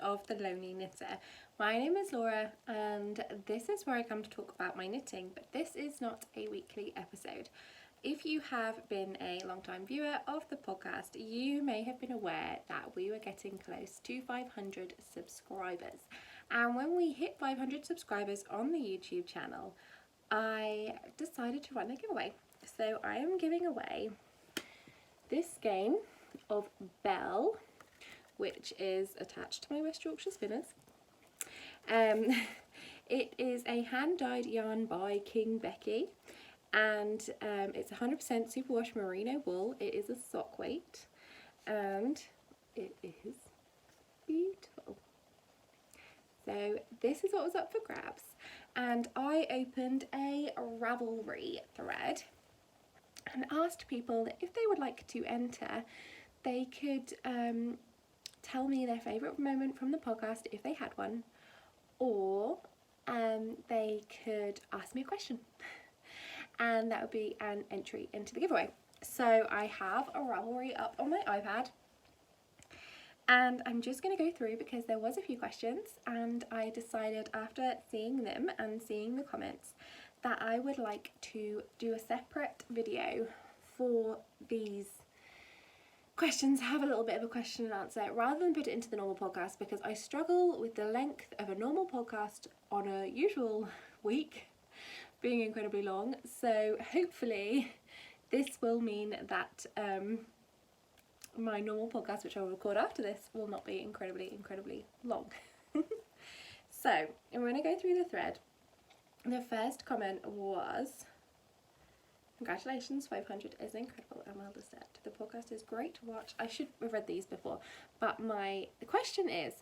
of The Lonely Knitter. My name is Laura and this is where I come to talk about my knitting, but this is not a weekly episode. If you have been a long-time viewer of the podcast, you may have been aware that we were getting close to 500 subscribers. And when we hit 500 subscribers on the YouTube channel, I decided to run a giveaway. So I am giving away this skein of Belle, which is attached to my West Yorkshire spinners. It is a hand-dyed yarn by King Becky, and it's 100% superwash merino wool. It is a sock weight and it is beautiful. So this is what was up for grabs, and I opened a Ravelry thread and asked people that if they would like to enter, they could tell me their favourite moment from the podcast if they had one, or they could ask me a question and that would be an entry into the giveaway. So I have a Ravelry up on my iPad and I'm just going to go through because there was a few questions, and I decided after seeing them and seeing the comments that I would like to do a separate video for these questions, have a little bit of a question and answer rather than put it into the normal podcast, because I struggle with the length of a normal podcast on a usual week being incredibly long. So hopefully this will mean that my normal podcast, which I'll record after this, will not be incredibly long. So I'm going to go through the thread. The first comment was, "Congratulations, 500 is incredible and well deserved. The podcast is great to watch." I should have read these before, but the question is,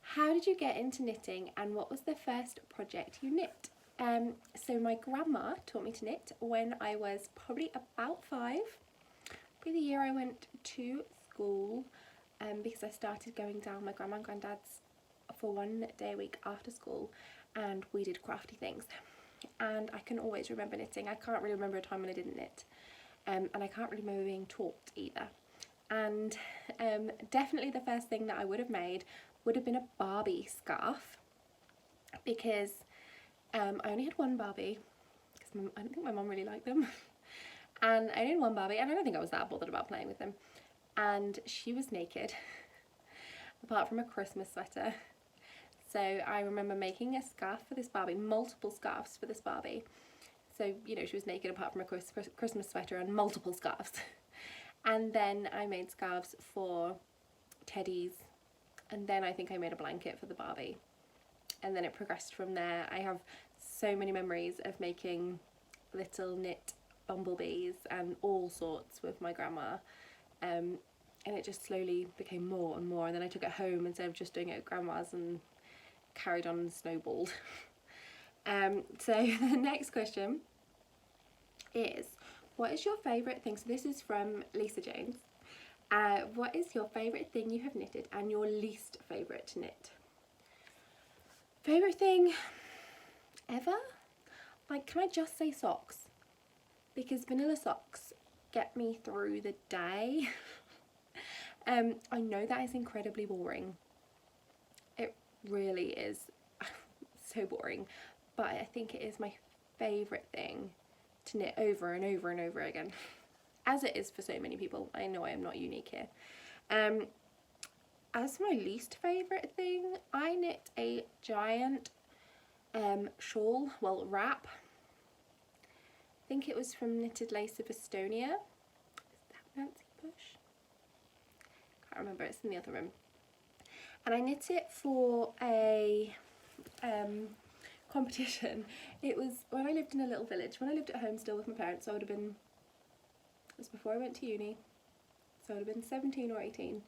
how did you get into knitting and what was the first project you knit? So my grandma taught me to knit when I was probably about 5, probably the year I went to school, because I started going down my grandma and granddad's for 1 day a week after school, and we did crafty things. And I can always remember knitting. I can't really remember a time when I didn't knit, and I can't really remember being taught either. And definitely the first thing that I would have made would have been a Barbie scarf, because I only had one Barbie, because I don't think my mum really liked them, and I only had one Barbie, and I don't think I was that bothered about playing with them, and she was naked apart from a Christmas sweater. So I remember making a scarf for this Barbie, multiple scarves for this Barbie. So, you know, she was naked apart from a Christmas sweater and multiple scarves. And then I made scarves for teddies, and then I think I made a blanket for the Barbie. And then it progressed from there. I have so many memories of making little knit bumblebees and all sorts with my grandma. And it just slowly became more and more. And then I took it home instead of just doing it at grandma's and carried on and snowballed. So the next question is, what is your favourite thing? So this is from Lisa Jones. What is your favourite thing you have knitted and your least favourite to knit? Favourite thing ever? Like, can I just say socks? Because vanilla socks get me through the day. I know that is incredibly boring. It really is so boring, but I think it is my favourite thing to knit over and over and over again, as it is for so many people. I know I am not unique here. As for my least favourite thing, I knit a giant shawl, well, wrap. I think it was from Knitted Lace of Estonia. Is that Nancy Bush? Can't remember, it's in the other room. And I knit it for a competition. It was when I lived in a little village. When I lived at home still with my parents, so I would have been, it was before I went to uni, so I would have been 17 or 18.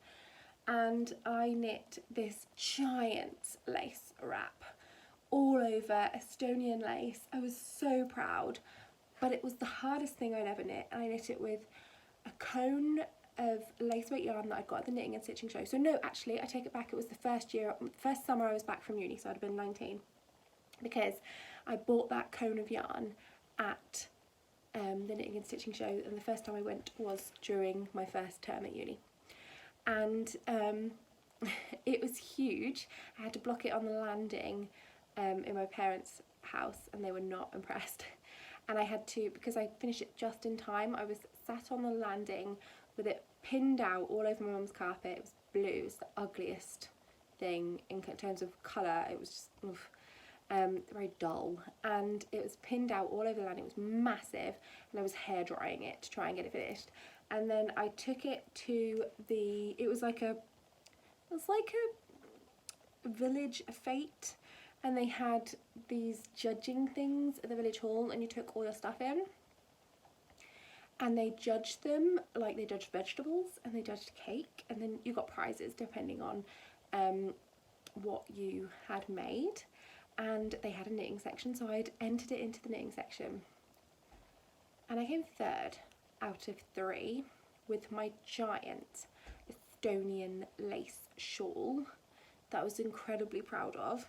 And I knit this giant lace wrap all over Estonian lace. I was so proud, but it was the hardest thing I'd ever knit, and I knit it with a cone of lace weight yarn that I got at the Knitting and Stitching Show. So no, actually, I take it back, it was the first summer I was back from uni, so I'd have been 19, because I bought that cone of yarn at the Knitting and Stitching Show, and the first time I went was during my first term at uni. And it was huge. I had to block it on the landing in my parents' house, and they were not impressed. And I had to, because I finished it just in time, I was sat on the landing with it pinned out all over my mum's carpet. It was blue. It was the ugliest thing in terms of colour. It was just very dull, and it was pinned out all over the landing. It was massive, and I was hair drying it to try and get it finished. And then I took it to it was like a village fete, and they had these judging things at the village hall, and you took all your stuff in and they judged them, like they judged vegetables and they judged cake, and then you got prizes depending on what you had made. And they had a knitting section, so I'd entered it into the knitting section, and I came third out of 3 with my giant Estonian lace shawl that I was incredibly proud of.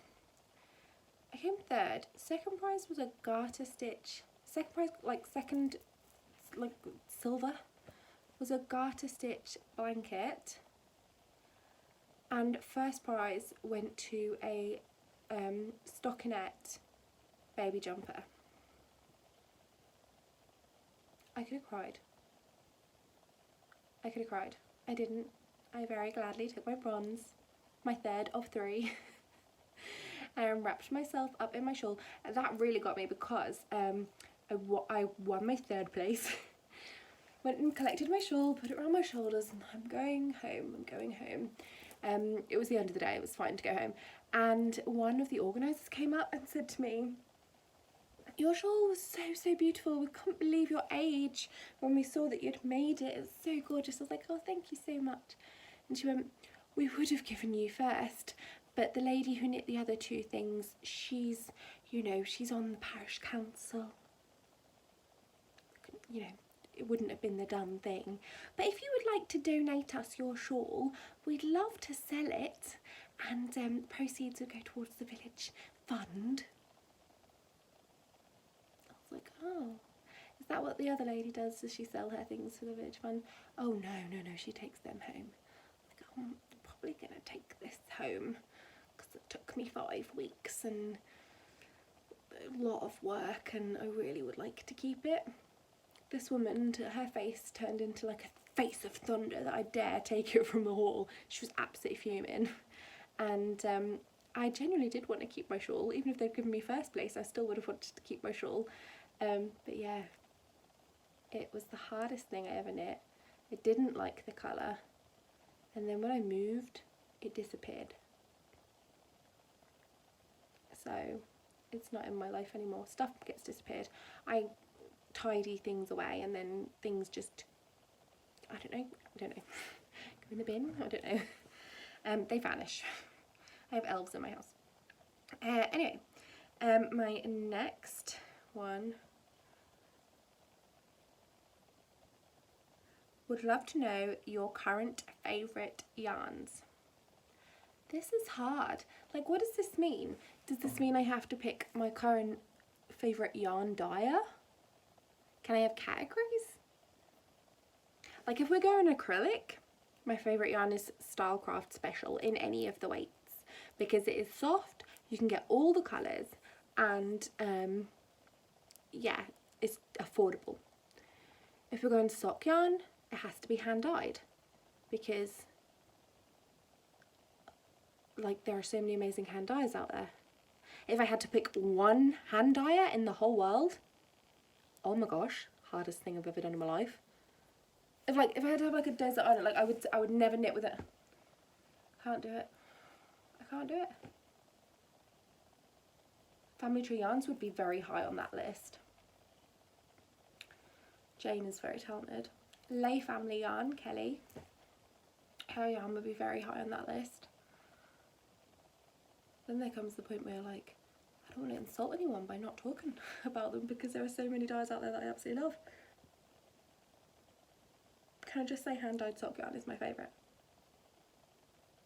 I came third. Second prize was a garter stitch. Second prize, silver, was a garter stitch blanket. And first prize went to a stockinette baby jumper. I could have cried. I didn't. I very gladly took my bronze, my third of 3, and wrapped myself up in my shawl. And that really got me, because I won my 3rd place. Went and collected my shawl, put it around my shoulders, and I'm going home. It was the end of the day, it was fine to go home. And one of the organisers came up and said to me, "Your shawl was so beautiful. We couldn't believe your age when we saw that you'd made it. It was so gorgeous." I was like, "Oh, thank you so much." And she went, "We would have given you first, but the lady who knit the other 2 things, she's on the parish council. It wouldn't have been the done thing. But if you would like to donate us your shawl, we'd love to sell it, and proceeds will go towards the village fund." I was like, "Oh, is that what the other lady does? Does she sell her things for the village fund?" "Oh, no, she takes them home." I was like, "I'm probably going to take this home, because it took me 5 weeks and a lot of work, and I really would like to keep it." This woman, her face turned into like a face of thunder that I dare take it from the hall. She was absolutely fuming. And I genuinely did want to keep my shawl. Even if they'd given me first place, I still would have wanted to keep my shawl. But yeah, it was the hardest thing I ever knit. I didn't like the colour. And then when I moved, it disappeared. So it's not in my life anymore. Stuff gets disappeared. I tidy things away, and then things just, I don't know, go in the bin, I don't know. They vanish. I have elves in my house. Anyway, my next one. Would love to know your current favourite yarns. This is hard. Like, what does this mean? Does this mean I have to pick my current favourite yarn dyer? Can I have categories? Like, if we're going acrylic, my favourite yarn is Stylecraft Special in any of the weights, because it is soft, you can get all the colours, and yeah, it's affordable. If we're going sock yarn, it has to be hand dyed, because like there are so many amazing hand dyers out there. If I had to pick one hand dyer in the whole world, oh my gosh, hardest thing I've ever done in my life. If I had to have like a desert island, like I would never knit with it. Can't do it. I can't do it. Family Tree Yarns would be very high on that list. Jane is very talented. Lay Family Yarn, Kelly. Her yarn would be very high on that list. Then there comes the point where you're like, I don't want to insult anyone by not talking about them, because there are so many dyes out there that I absolutely love. Can I just say hand dyed sock yarn is my favourite?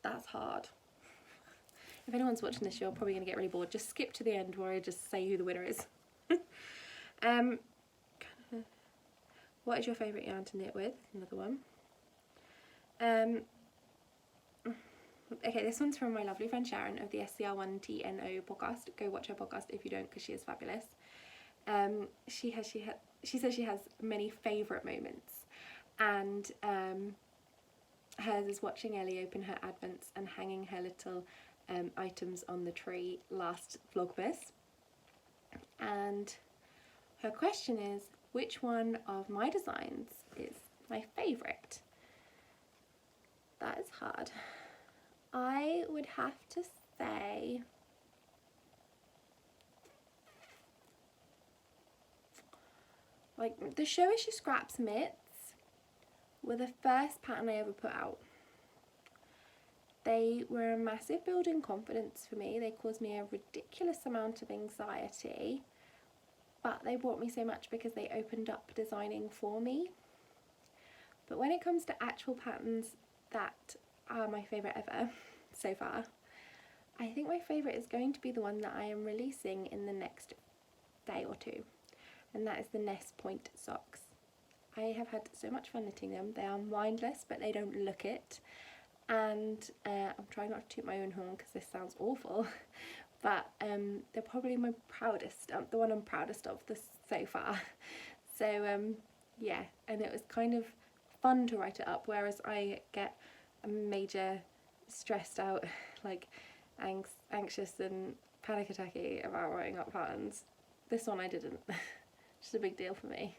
That's hard. If anyone's watching this, you're probably going to get really bored. Just skip to the end where I just say who the winner is. What is your favourite yarn to knit with? Another one. Okay, this one's from my lovely friend Sharon of the SCR1TNO podcast. Go watch her podcast if you don't, because she is fabulous. She says she has many favourite moments, and hers is watching Ellie open her advents and hanging her little items on the tree last Vlogmas. And her question is, which one of my designs is my favourite? That is hard. I would have to say like the Show As She Scraps mitts were the first pattern I ever put out. They were a massive build in confidence for me. They caused me a ridiculous amount of anxiety, but they brought me so much because they opened up designing for me. But when it comes to actual patterns that are my favourite ever so far, I think my favourite is going to be the one that I am releasing in the next day or two, and that is the Nest Point socks. I have had so much fun knitting them. They are mindless, but they don't look it. And I'm trying not to toot my own horn because this sounds awful, but they're probably my proudest, the one I'm proudest of this so far. So yeah, and it was kind of fun to write it up, whereas I get a major stressed out, like anxious and panic attacky about writing up patterns. This one I didn't. Just a big deal for me.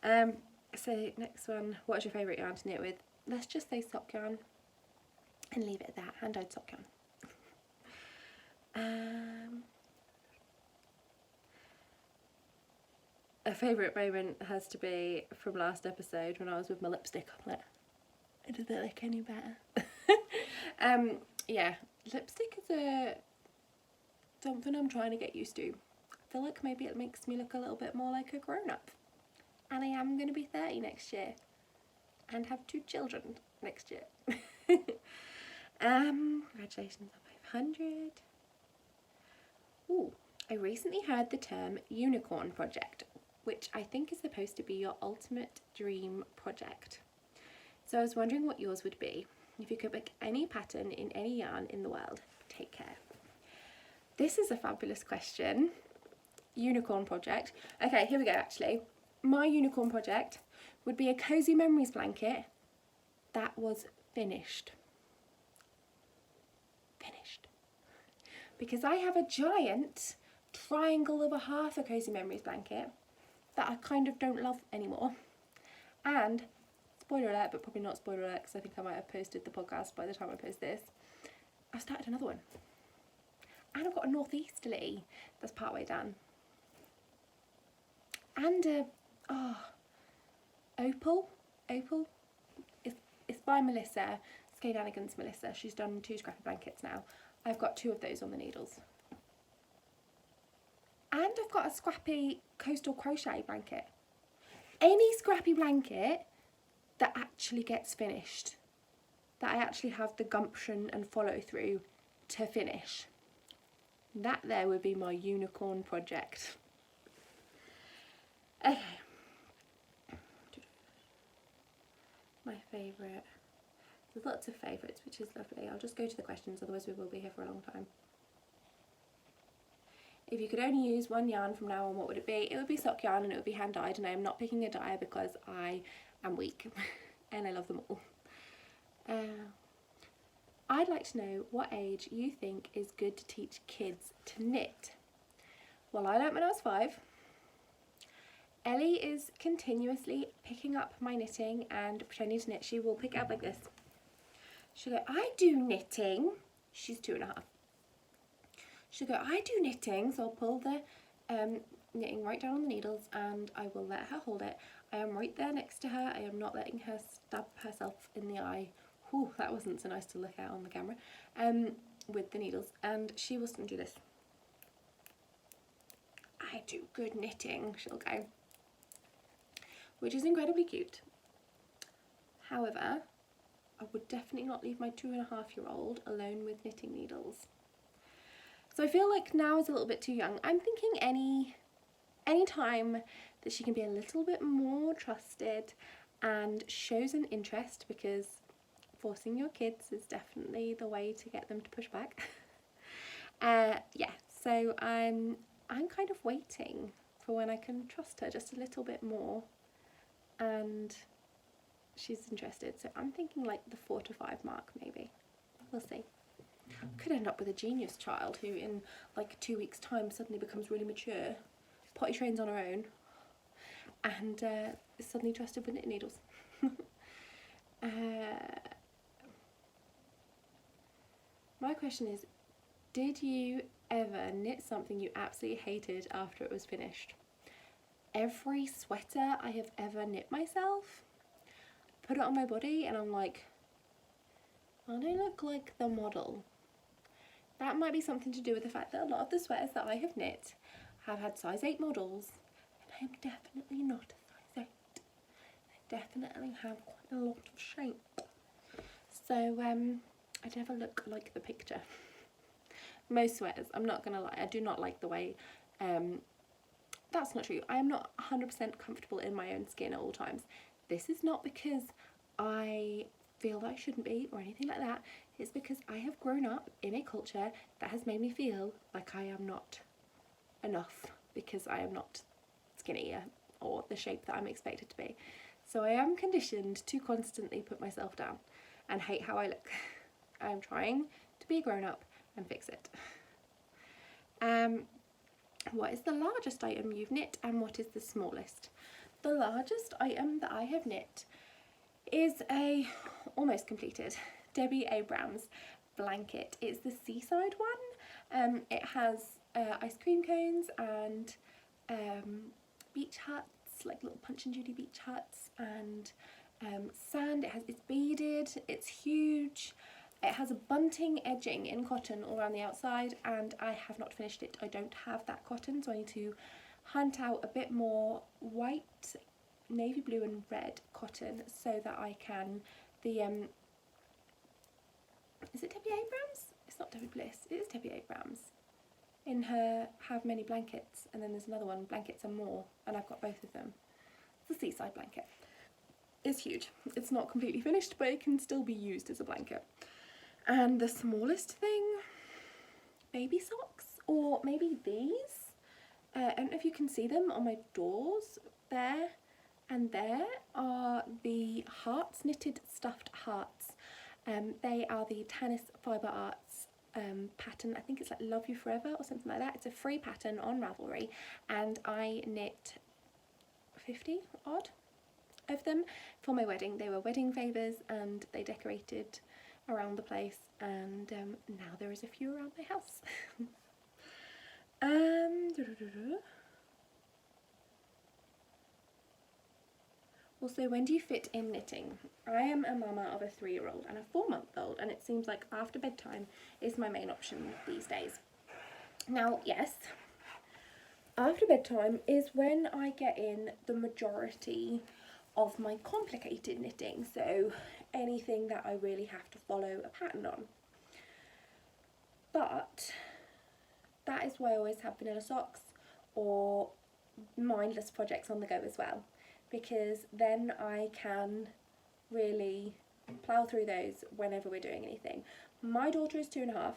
So next one, what's your favourite yarn to knit with? Let's just say sock yarn and leave it at that, hand-dyed sock yarn. A favourite moment has to be from last episode when I was with my lipstick on it. Does it look any better? Yeah, lipstick is something I'm trying to get used to. I feel like maybe it makes me look a little bit more like a grown-up. And I am going to be 30 next year and have 2 children next year. Congratulations on 500. Ooh, I recently heard the term unicorn project, which I think is supposed to be your ultimate dream project. So I was wondering what yours would be. If you could pick any pattern in any yarn in the world, take care. This is a fabulous question. Unicorn project. Okay, here we go actually. My unicorn project would be a Cozy Memories blanket that was finished. Because I have a giant triangle of a half a Cozy Memories blanket that I kind of don't love anymore. And, spoiler alert, but probably not spoiler alert because I think I might have posted the podcast by the time I post this, I've started another one. And I've got a northeasterly that's partway done. And Opal. It's by Melissa. It's Kay Danigan's Melissa. She's done 2 scrappy blankets now. I've got 2 of those on the needles. And I've got a scrappy coastal crochet blanket. Any scrappy blanket that actually gets finished, that I actually have the gumption and follow through to finish, that there would be my unicorn project. Okay. My favourite. There's lots of favourites, which is lovely. I'll just go to the questions, otherwise we will be here for a long time. If you could only use one yarn from now on, what would it be? It would be sock yarn and it would be hand dyed, and I am not picking a dye because I am weak and I love them all. I'd like to know what age you think is good to teach kids to knit. Well, I learnt when I was 5. Ellie is continuously picking up my knitting and pretending to knit. She will pick it up like this. She'll go, I do knitting. She's 2.5. She'll go, I do knitting. So I'll pull the knitting right down on the needles and I will let her hold it. I am right there next to her. I am not letting her stab herself in the eye. Whew, that wasn't so nice to look at on the camera. With the needles. And she will do this. I do good knitting, she'll go. Which is incredibly cute. However, I would definitely not leave my 2.5-year-old alone with knitting needles. So I feel like now is a little bit too young. I'm thinking any time that she can be a little bit more trusted and shows an interest, because forcing your kids is definitely the way to get them to push back. Yeah, so I'm kind of waiting for when I can trust her just a little bit more and she's interested. So I'm thinking like the 4 to 5 mark maybe. We'll see. Could end up with a genius child who in like 2 weeks time suddenly becomes really mature, potty trains on her own, and is suddenly trusted with knitting needles. My question is, did you ever knit something you absolutely hated after it was finished? Every sweater I have ever knit myself, put it on my body and I'm like, I don't look like the model. That might be something to do with the fact that a lot of the sweaters that I have knit have had size 8 models, and I am definitely not a size 8. I definitely have quite a lot of shape. So I never look like the picture. Most sweaters, I'm not gonna lie, I do not like the way, that's not true. I am not 100% comfortable in my own skin at all times. This is not because I feel that I shouldn't be or anything like that. It's because I have grown up in a culture that has made me feel like I am not enough because I am not skinny or the shape that I'm expected to be. So I am conditioned to constantly put myself down and hate how I look. I am trying to be a grown-up and fix it. What is the largest item you've knit and what is the smallest? The largest item that I have knit is a almost completed Debbie Abrams blanket. It's the seaside one. It has ice cream cones and beach huts, like little Punch and Judy beach huts, and sand. It's beaded, it's huge. It has a bunting edging in cotton all around the outside, and I have not finished it. I don't have that cotton, so I need to hunt out a bit more white, navy blue and red cotton so that I can, is it Debbie Abrams? It's not Debbie Bliss, it is Debbie Abrams. In her Have Many Blankets, and then there's another one, Blankets and More, and I've got both of them. It's the seaside blanket. It's huge. It's not completely finished, but it can still be used as a blanket. And the smallest thing, baby socks, or maybe these. I don't know if you can see them on my doors. There and there are the hearts, knitted stuffed hearts. They are the Tanis Fibre Arts pattern. I think it's like Love You Forever or something like that. It's a free pattern on Ravelry, and I knit 50 odd of them for my wedding. They were wedding favours and they decorated around the place, and now there is a few around my house. Also, when do you fit in knitting? I am a mama of a 3-year-old and a 4-month-old, and it seems like after bedtime is my main option these days. Now, yes, after bedtime is when I get in the majority of my complicated knitting, so anything that I really have to follow a pattern on. But that is why I always have vanilla socks or mindless projects on the go as well, because then I can really plough through those whenever we're doing anything. My daughter is 2.5.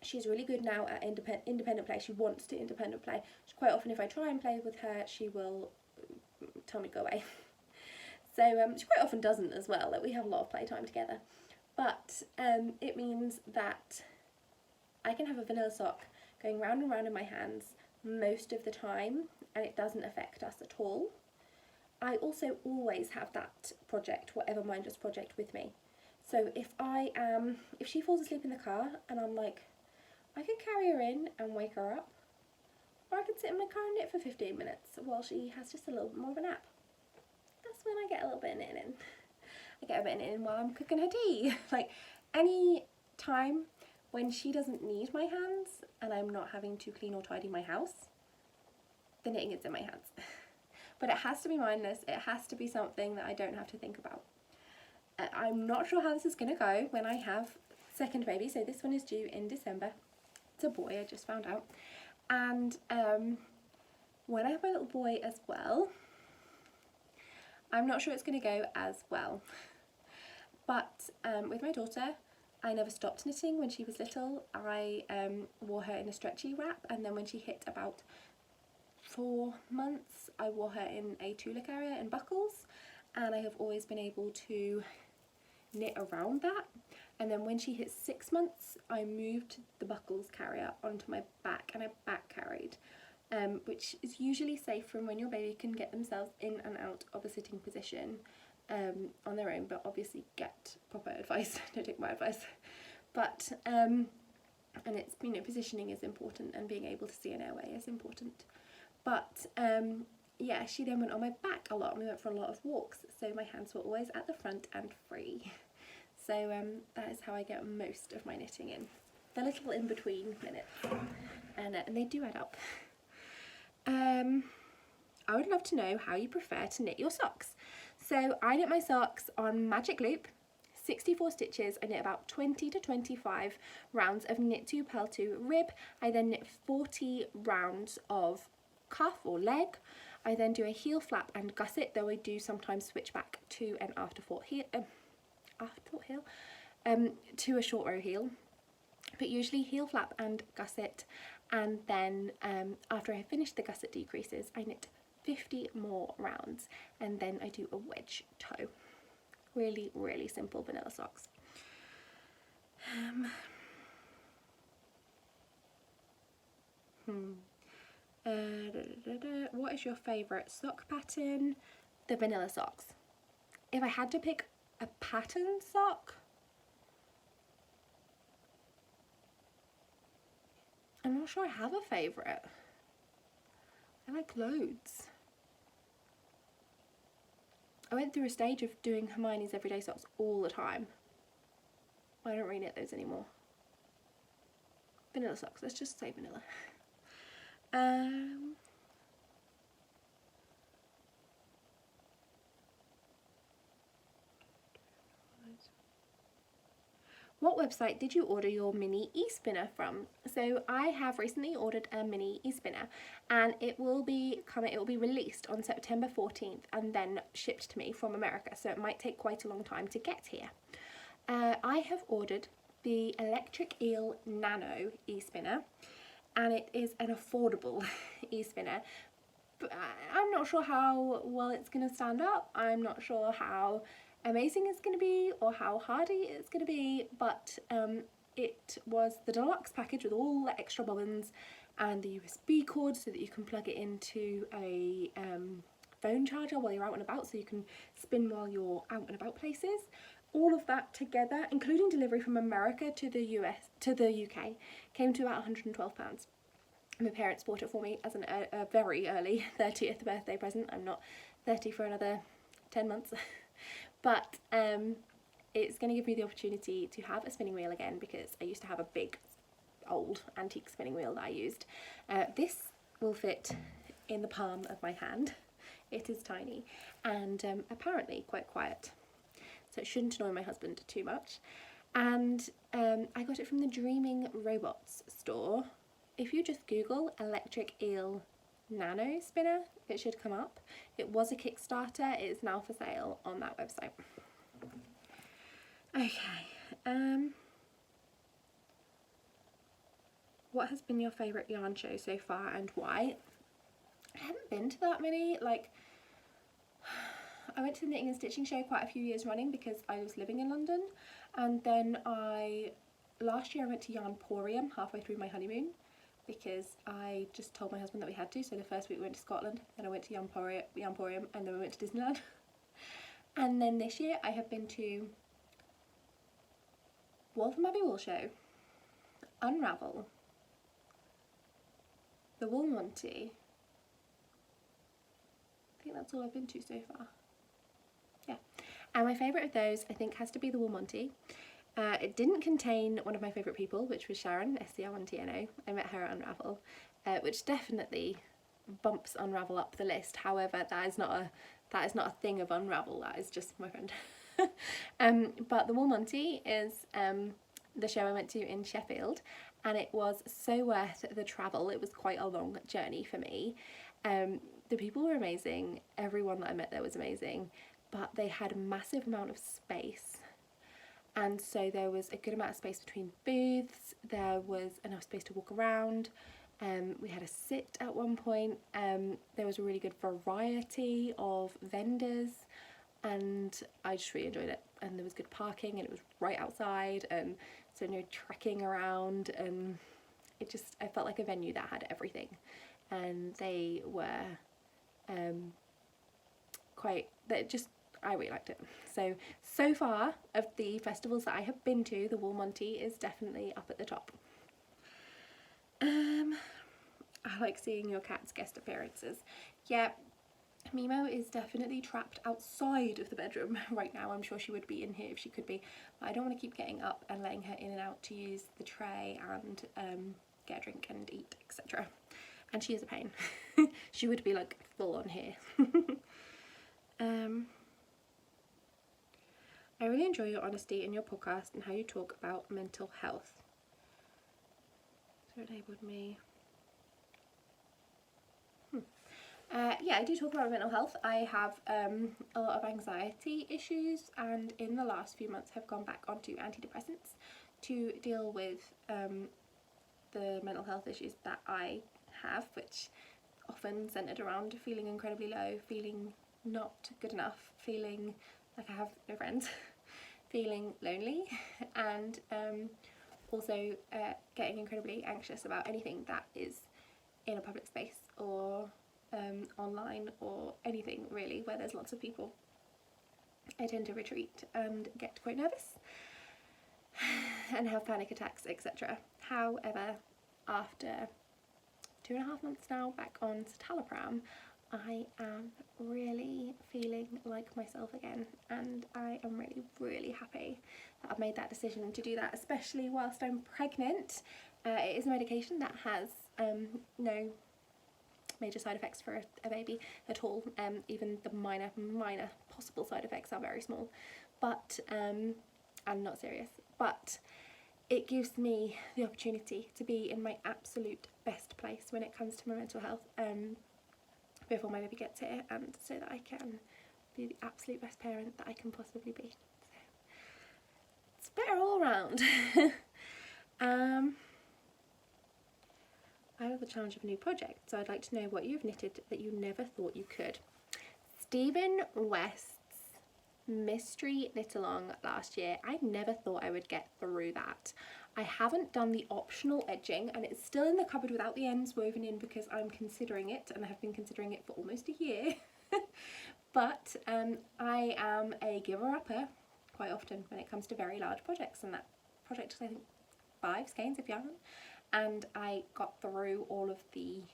She's really good now at independent play. She wants to independent play. Quite often if I try and play with her, she will tell me to go away. So she quite often doesn't as well. Like, we have a lot of playtime together. But it means that I can have a vanilla sock going round and round in my hands most of the time, and it doesn't affect us at all. I also always have that project, whatever mindless project, with me. So if she falls asleep in the car and I'm like, I could carry her in and wake her up, or I could sit in my car and knit for 15 minutes while she has just a little bit more of a nap. That's when I get a little bit of knitting in. I get a bit of knitting in while I'm cooking her tea. Like, any time when she doesn't need my hands and I'm not having to clean or tidy my house, the knitting is in my hands. But it has to be mindless. It has to be something that I don't have to think about. I'm not sure how this is going to go when I have second baby. So this one is due in December. It's a boy, I just found out. And when I have my little boy as well, I'm not sure it's going to go as well. But with my daughter, I never stopped knitting when she was little. I wore her in a stretchy wrap, and then when she hit about 4 months, I wore her in a Tula carrier and buckles, and I have always been able to knit around that. And then when she hit 6 months, I moved the buckles carrier onto my back, and I back carried, which is usually safe from when your baby can get themselves in and out of a sitting position on their own, but obviously get proper advice. Don't take my advice. But and it's, you know, positioning is important, and being able to see an airway is important. But yeah, she then went on my back a lot, and we went for a lot of walks, so my hands were always at the front and free. So that is how I get most of my knitting in, the little in between minutes, and they do add up. I would love to know how you prefer to knit your socks. So I knit my socks on magic loop, 64 stitches. I knit about 20 to 25 rounds of knit 2 purl 2 rib. I then knit 40 rounds of cuff or leg. I then do a heel flap and gusset, though I do sometimes switch back to an afterthought heel, to a short row heel, but usually heel flap and gusset. And then after I finish the gusset decreases, I knit 50 more rounds, and then I do a wedge toe. Really, really simple vanilla socks. What is your favourite sock pattern? The vanilla socks. If I had to pick a pattern sock, I'm not sure I have a favourite. I like loads. I went through a stage of doing Hermione's everyday socks all the time. I don't really knit those anymore. Vanilla socks, let's just say vanilla. What website did you order your mini e-spinner from? So I have recently ordered a mini e-spinner, and it will be released on September 14th and then shipped to me from America, so it might take quite a long time to get here. I have ordered the Electric Eel Nano e-spinner, and it is an affordable e-spinner. But I'm not sure how well it's going to stand up. I'm not sure how amazing it's going to be or how hardy it's going to be, but it was the deluxe package with all the extra bobbins and the USB cord so that you can plug it into a phone charger while you're out and about, so you can spin while you're out and about places. All of that together, including delivery from America to the UK, came to about £112. My parents bought it for me as a very early 30th birthday present. I'm not 30 for another 10 months. But it's going to give me the opportunity to have a spinning wheel again, because I used to have a big old antique spinning wheel that I used. This will fit in the palm of my hand. It is tiny and apparently quite quiet, so it shouldn't annoy my husband too much. And I got it from the Dreaming Robots store. If you just Google Electric Eel Nano spinner, it should come up. It was a Kickstarter, it is now for sale on that website. Okay, what has been your favourite yarn show so far and why? I haven't been to that many. Like, I went to the Knitting and Stitching show quite a few years running because I was living in London, and then last year I went to Yarnporium halfway through my honeymoon, because I just told my husband that we had to. So the first week we went to Scotland, then I went to Yarnporium, and then we went to Disneyland. And then this year I have been to Waltham Abbey Wool Show, Unravel, the Wool Monty. I think that's all I've been to so far. Yeah, and my favourite of those I think has to be the Wool Monty. It didn't contain one of my favourite people, which was Sharon, SCR1TNO. I met her at Unravel, which definitely bumps Unravel up the list. However, that is not a thing of Unravel, that is just my friend. But the Wool Monty is the show I went to in Sheffield, and it was so worth the travel. It was quite a long journey for me. The people were amazing, everyone that I met there was amazing, but they had a massive amount of space. and so there was a good amount of space between booths, there was enough space to walk around. We had a sit at one point. There was a really good variety of vendors, and I just really enjoyed it. And there was good parking, and it was right outside, and so no trekking around, and I felt like a venue that had everything. And they were I really liked it. So far of the festivals that I have been to, the Woolmonty is definitely up at the top. I like seeing your cat's guest appearances. Yeah, Mimo is definitely trapped outside of the bedroom right now. I'm sure she would be in here if she could be, but I don't want to keep getting up and letting her in and out to use the tray and get a drink and eat, etc. And she is a pain. She would be like full on here. I really enjoy your honesty in your podcast and how you talk about mental health. So it enabled me. Yeah, I do talk about mental health. I have a lot of anxiety issues, and in the last few months have gone back onto antidepressants to deal with the mental health issues that I have, which often centered around feeling incredibly low, feeling not good enough, feeling like I have no friends, feeling lonely, and also getting incredibly anxious about anything that is in a public space or online or anything really where there's lots of people. I tend to retreat and get quite nervous and have panic attacks, etc. However, after 2.5 months now back on citalopram, I am really feeling like myself again, and I am really happy that I've made that decision to do that, especially whilst I'm pregnant. It is a medication that has no major side effects for a baby at all. Even the minor possible side effects are very small, but and not serious, but it gives me the opportunity to be in my absolute best place when it comes to my mental health before my baby gets here, and so that I can be the absolute best parent that I can possibly be. So it's better all around. I have the challenge of a new project, so I'd like to know what you've knitted that you never thought you could. Stephen West's mystery knit along last year, I never thought I would get through that. I haven't done the optional edging, and it's still in the cupboard without the ends woven in because I'm considering it, and I have been considering it for almost a year. But I am a giver-upper quite often when it comes to very large projects, and that project is I think 5 skeins if you haven't. And I got through all of the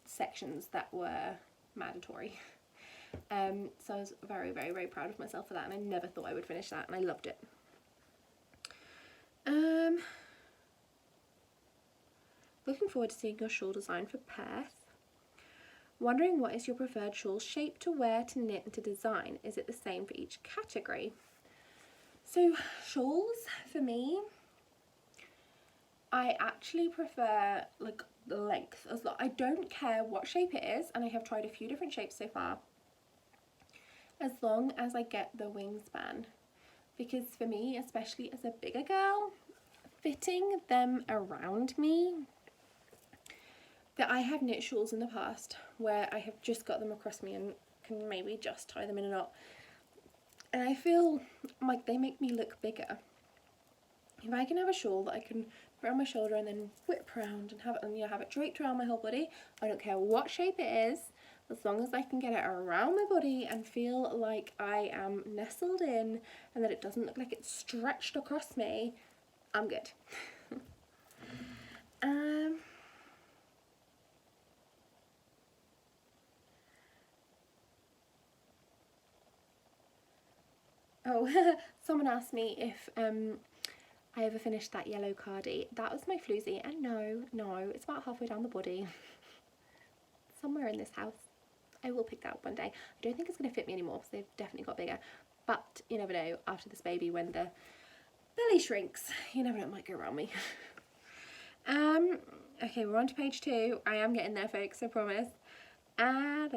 sections that were mandatory. So I was very proud of myself for that, and I never thought I would finish that, and I loved it. Looking forward to seeing your shawl design for Perth. Wondering what is your preferred shawl shape to wear, to knit and to design? Is it the same for each category? So shawls for me, I actually prefer like the length. I don't care what shape it is, and I have tried a few different shapes so far, as long as I get the wingspan, because for me, especially as a bigger girl, fitting them around me, that I have knit shawls in the past where I have just got them across me and can maybe just tie them in a knot, and I feel like they make me look bigger. If I can have a shawl that I can put on my shoulder and then whip around and have it, have it draped around my whole body, I don't care what shape it is, as long as I can get it around my body and feel like I am nestled in and that it doesn't look like it's stretched across me, I'm good. Oh, someone asked me if I ever finished that yellow cardie. That was my floozy, and no, it's about halfway down the body. Somewhere in this house. I will pick that up one day. I don't think it's going to fit me anymore because they've definitely got bigger. But you never know, after this baby, when the belly shrinks, you never know, it might go around me. Okay, we're on to page 2. I am getting there, folks, I promise. I've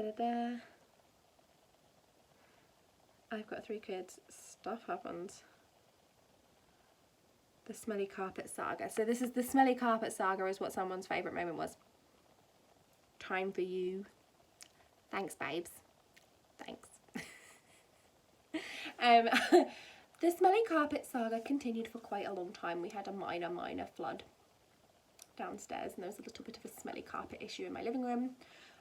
got 3 kids. Stuff happens. The smelly carpet saga. So this is the smelly carpet saga is what someone's favourite moment was. Time for you. Thanks, babes. Thanks. The smelly carpet saga continued for quite a long time. We had a minor flood downstairs and there was a little bit of a smelly carpet issue in my living room.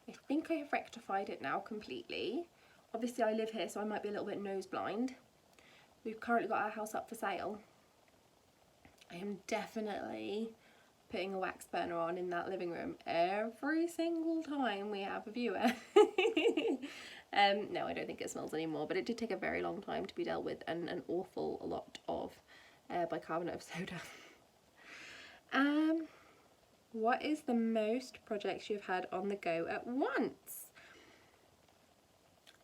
I think I have rectified it now completely. Obviously I live here, so I might be a little bit nose blind. We've currently got our house up for sale. I am definitely putting a wax burner on in that living room every single time we have a viewer. No, I don't think it smells anymore, but it did take a very long time to be dealt with and an awful lot of bicarbonate of soda. What is the most projects you've had on the go at once?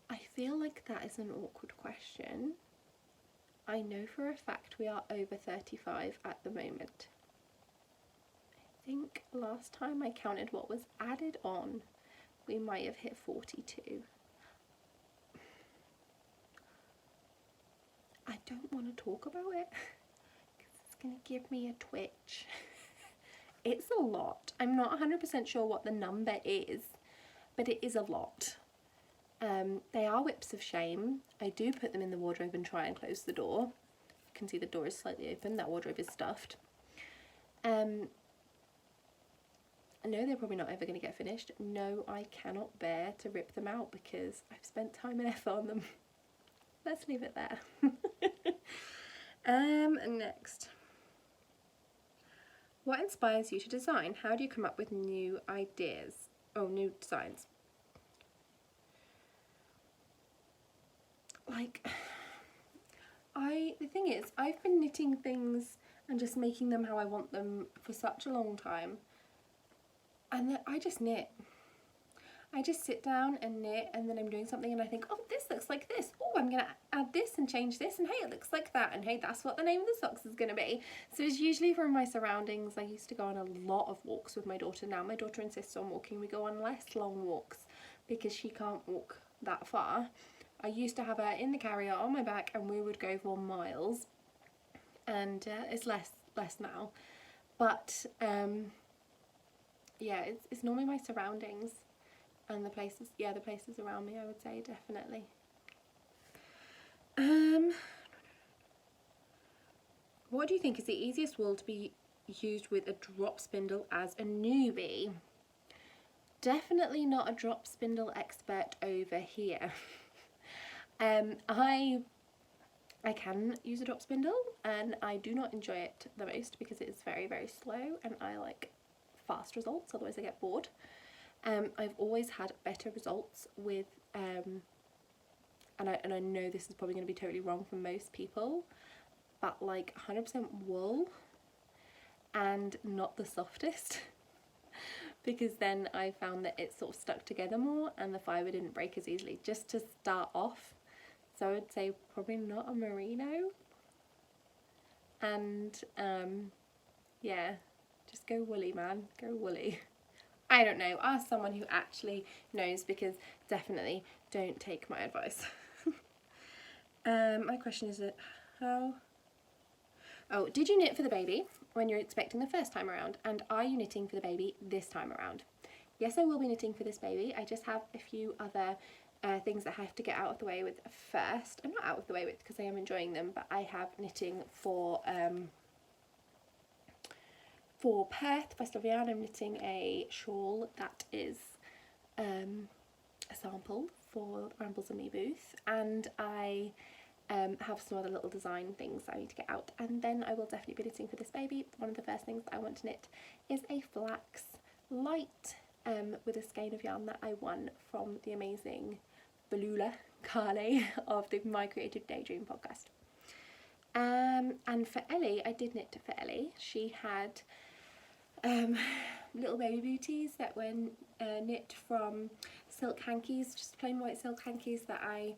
I feel like that is an awkward question. I know for a fact we are over 35 at the moment. I think last time I counted what was added on, we might have hit 42. I don't want to talk about it because it's going to give me a twitch. It's a lot. I'm not 100% sure what the number is, but it is a lot. They are whips of shame. I do put them in the wardrobe and try and close the door. You can see the door is slightly open. That wardrobe is stuffed. I know they're probably not ever going to get finished. No, I cannot bear to rip them out because I've spent time and effort on them. Let's leave it there. Next. What inspires you to design? How do you come up with new ideas? Oh, new designs. Like, the thing is, I've been knitting things and just making them how I want them for such a long time. And then I just knit. I just sit down and knit, and then I'm doing something and I think, oh, this looks like this. Oh, I'm going to add this and change this, and hey, it looks like that, and hey, that's what the name of the socks is going to be. So it's usually from my surroundings. I used to go on a lot of walks with my daughter. Now my daughter insists on walking. We go on less long walks because she can't walk that far. I used to have her in the carrier on my back and we would go for miles, and it's less now. But yeah, it's normally my surroundings and the places around me, I would say, definitely. What do you think is the easiest wool to be used with a drop spindle as a newbie? Definitely not a drop spindle expert over here. I can use a drop spindle and I do not enjoy it the most because it is very, very slow and I like fast results, otherwise I get bored. I've always had better results with, and I know this is probably going to be totally wrong for most people, but like 100% wool and not the softest. Because then I found that it sort of stuck together more and the fibre didn't break as easily, just to start off. So I would say probably not a merino. And yeah, just go woolly, man, go woolly. I don't know, ask someone who actually knows, because definitely don't take my advice. My question is how... Oh, did you knit for the baby when you're expecting the first time around? And are you knitting for the baby this time around? Yes, I will be knitting for this baby. I just have a few other things that I have to get out of the way with first. I'm not out of the way with because I am enjoying them, but I have knitting for Perth Festival of Yarn. I'm knitting a shawl that is a sample for Rambles and Me booth, and I have some other little design things I need to get out, and then I will definitely be knitting for this baby. One of the first things that I want to knit is a flax light with a skein of yarn that I won from the amazing Balula Carly of the My Creative Daydream podcast. And for Ellie, I did knit for Ellie. She had little baby booties that were knit from silk hankies, just plain white silk hankies that I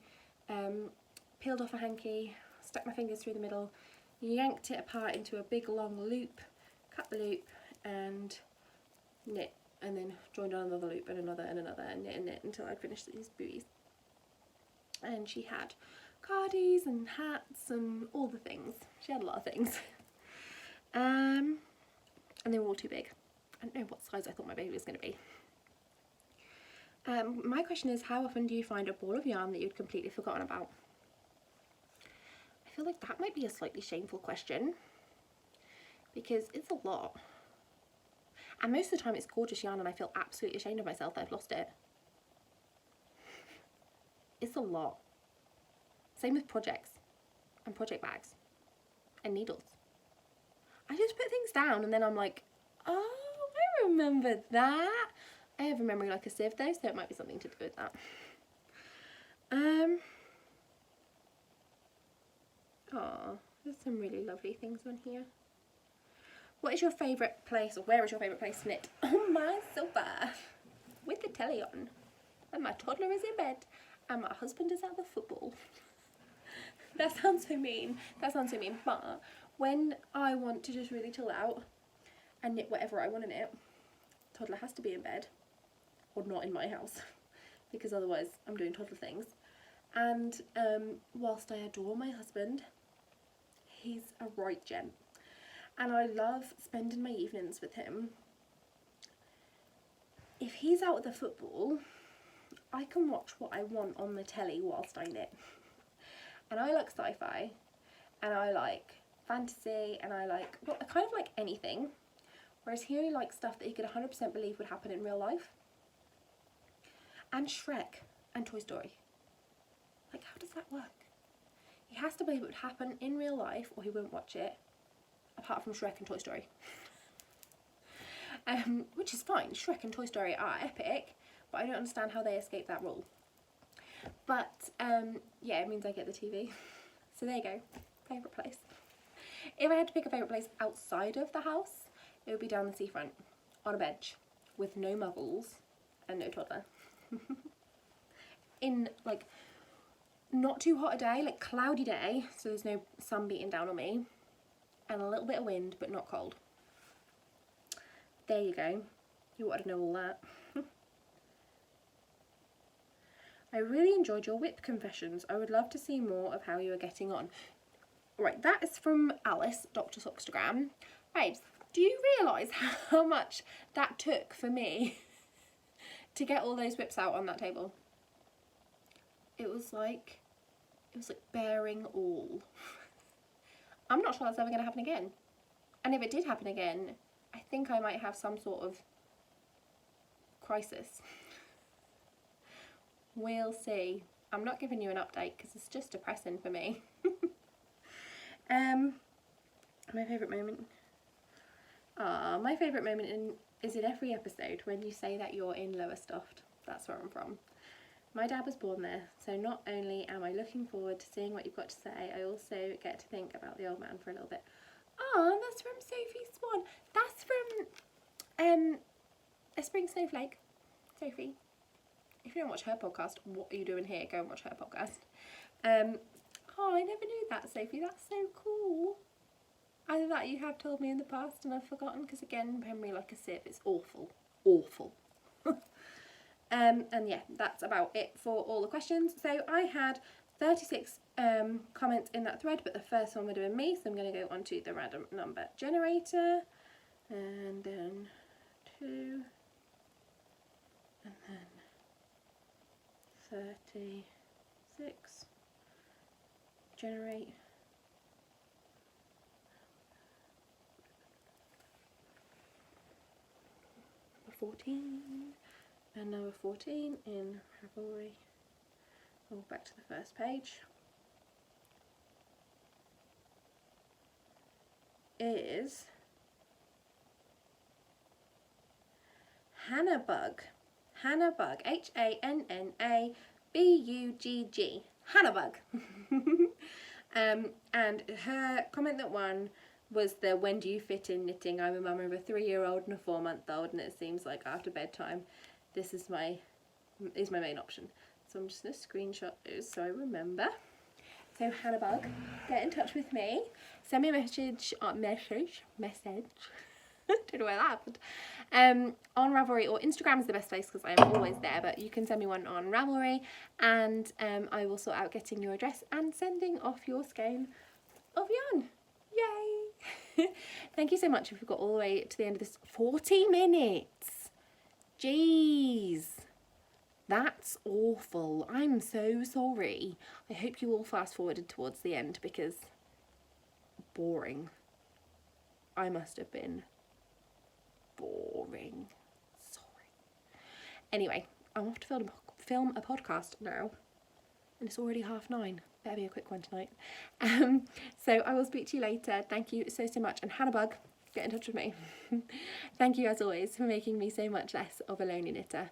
peeled off a hanky, stuck my fingers through the middle, yanked it apart into a big long loop, cut the loop and knit, and then joined on another loop and another and another, and knit until I'd finished these booties. And she had cardies and hats and all the things. She had a lot of things. And they were all too big. I don't know what size I thought my baby was going to be. My question is, how often do you find a ball of yarn that you'd completely forgotten about? I feel like that might be a slightly shameful question, because it's a lot. And most of the time it's gorgeous yarn and I feel absolutely ashamed of myself that I've lost it. It's a lot. Same with projects and project bags and needles. I just put things down and then I'm like, oh, I remember that. I have a memory like a sieve though, so it might be something to do with that. Oh, there's some really lovely things on here. What is your favourite place, or where is your favourite place to knit? On my sofa, with the telly on, and my toddler is in bed, and my husband is at the football. That sounds so mean. That sounds so mean. But when I want to just really chill out and knit whatever I want to knit, toddler has to be in bed, or not in my house, because otherwise I'm doing toddler things. And whilst I adore my husband, he's a right gent, and I love spending my evenings with him. If he's out at the football, I can watch what I want on the telly whilst I knit. And I like sci-fi, and I like fantasy, and I like, well, I kind of like anything, whereas he only likes stuff that he could 100% believe would happen in real life. And Shrek and Toy Story. Like, how does that work? He has to believe it would happen in real life or he won't watch it, apart from Shrek and Toy Story. Which is fine. Shrek and Toy Story are epic, but I don't understand how they escape that rule. But yeah, it means I get the TV. So there you go. Favourite place. If I had to pick a favourite place outside of the house, it would be down the seafront, on a bench, with no muggles and no toddler. In like not too hot a day, like cloudy day, so there's no sun beating down on me, and a little bit of wind but not cold. There you go. You wanted to know all that. I really enjoyed your whip confessions. I would love to see more of how you are getting on. Right, that is from Alice, Dr. Sockstagram. Babes, do you realise how much that took for me to get all those whips out on that table? It was like bearing all. I'm not sure that's ever going to happen again. And if it did happen again, I think I might have some sort of crisis. We'll see. I'm not giving you an update because it's just depressing for me. My favourite moment. My favourite moment is in every episode when you say that you're in Lowestoft. That's where I'm from. My dad was born there, so not only am I looking forward to seeing what you've got to say, I also get to think about the old man for a little bit. Oh, that's from Sophie Swan. That's from A Spring Snowflake. Sophie. If you don't watch her podcast, what are you doing here? Go and watch her podcast. Oh, I never knew that, Sophie. That's so cool. Either that you have told me in the past and I've forgotten, because again, memory like a sieve, it's awful. Awful. And yeah, that's about it for all the questions. So I had 36 comments in that thread, but the first one would have been me, so I'm going to go on to the random number generator, and then 2, and then 36, generate, 14, and number 14 in Ravelry. Oh, back to the first page. Is Hannabug. Hannabug. Hannabug. Hannabug. And her comment that won was the "when do you fit in knitting? I'm a mum of a 3-year-old and a 4-month-old, and it seems like after bedtime this is my main option." So I'm just going to screenshot those so I remember. So Hannabug, get in touch with me. Send me a message. Don't know where that happened. On Ravelry, or Instagram is the best place because I am always there, but you can send me one on Ravelry, and I will sort out getting your address and sending off your skein of yarn. Yay! Thank you so much if you've got all the way to the end of this. 40 minutes. Jeez. That's awful. I'm so sorry. I hope you all fast forwarded towards the end because boring. I must have been boring. Sorry. Anyway, I'm off to film a podcast now. And it's already 9:30. Better be a quick one tonight. So I will speak to you later. Thank you so much. And Hannah Bug, get in touch with me. Thank you as always for making me so much less of a lonely knitter.